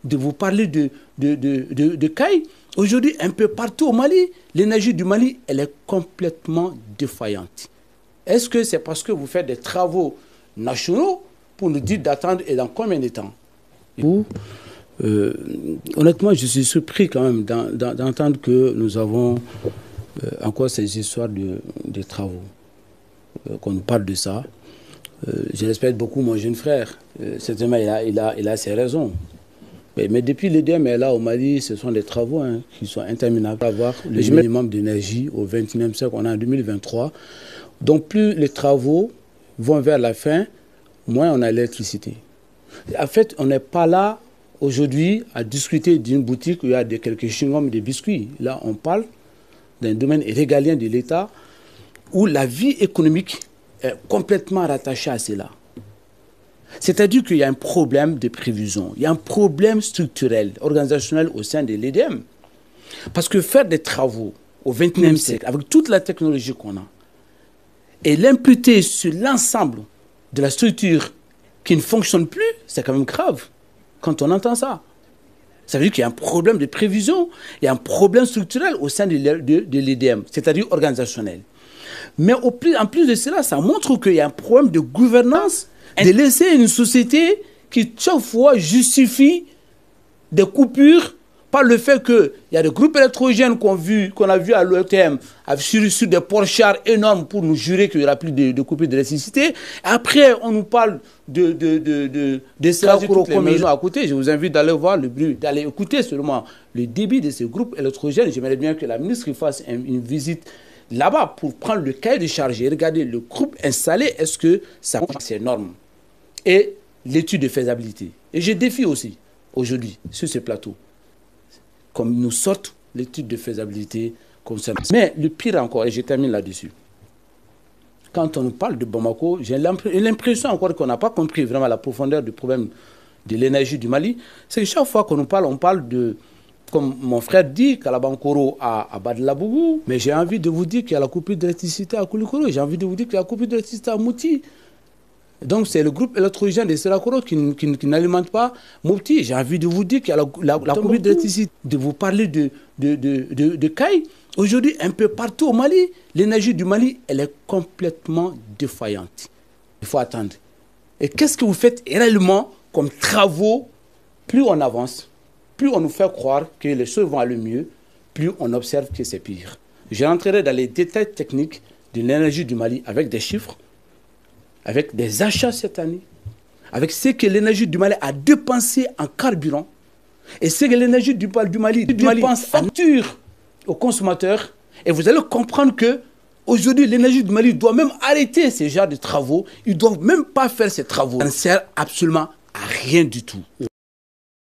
de vous parler de Caille. Aujourd'hui, un peu partout au Mali, l'énergie du Mali, elle est complètement défaillante. Est-ce que c'est parce que vous faites des travaux nationaux pour nous dire d'attendre et dans combien de temps? Honnêtement, je suis surpris quand même d'entendre que nous avons encore ces histoires de travaux. Qu'on nous parle de ça. Je respecte beaucoup mon jeune frère. Certainement, il a ses raisons. Mais depuis l'EDM est là au Mali, ce sont des travaux qui sont interminables. Avoir le minimum d'énergie au XXIe siècle, on est en 2023. Donc plus les travaux vont vers la fin, moins on a l'électricité. En fait, on n'est pas là aujourd'hui à discuter d'une boutique où il y a quelques chewing-gums et des biscuits. Là, on parle d'un domaine régalien de l'État où la vie économique est complètement rattachée à cela. C'est-à-dire qu'il y a un problème de prévision, il y a un problème structurel, organisationnel au sein de l'EDM. Parce que faire des travaux au XXIe siècle, avec toute la technologie qu'on a, et l'imputer sur l'ensemble de la structure qui ne fonctionne plus, c'est quand même grave quand on entend ça. Ça veut dire qu'il y a un problème de prévision, il y a un problème structurel au sein de l'EDM, c'est-à-dire organisationnel. Mais en plus de cela, ça montre qu'il y a un problème de gouvernance, de laisser une société qui chaque fois justifie des coupures par le fait qu'il y a des groupes électrogènes qu'on a vu à l'OTM sur des ports-chars énormes pour nous jurer qu'il n'y aura plus de coupures d'électricité. Après, on nous parle de cela pour les maisons à côté. Je vous invite d'aller voir le bruit, d'aller écouter seulement le débit de ces groupes électrogènes. J'aimerais bien que la ministre fasse une visite là-bas pour prendre le cahier de charge et regarder le groupe installé, est-ce que ça marche ces normes et l'étude de faisabilité. Et je défie aussi aujourd'hui sur ce plateau comme nous sortent l'étude de faisabilité concernant. Mais le pire encore, et je termine là-dessus, quand on nous parle de Bamako, j'ai l'impression encore qu'on n'a pas compris vraiment la profondeur du problème de l'énergie du Mali. C'est que chaque fois qu'on nous parle, on parle de, comme mon frère dit, Kalabankoro à Badlabougou, mais j'ai envie de vous dire qu'il y a la coupure d'électricité à Koulikoro, j'ai envie de vous dire qu'il y a la coupure d'électricité à Mouti. Donc c'est le groupe électrogène de Serakoro qui n'alimente pas Mopti. J'ai envie de vous dire qu'il y a la coupure d'électricité. De vous parler de Caille. Aujourd'hui, un peu partout au Mali, l'énergie du Mali, elle est complètement défaillante. Il faut attendre. Et qu'est-ce que vous faites réellement comme travaux? Plus on avance, plus on nous fait croire que les choses vont aller mieux, plus on observe que c'est pire. Je rentrerai dans les détails techniques de l'énergie du Mali avec des chiffres, avec des achats cette année, avec ce que l'énergie du Mali a dépensé en carburant, et ce que l'énergie du Mali dépense en facture aux consommateurs. Et vous allez comprendre que aujourd'hui, l'énergie du Mali doit même arrêter ces genres de travaux. Ils ne doivent même pas faire ces travaux. Ça ne sert absolument à rien du tout.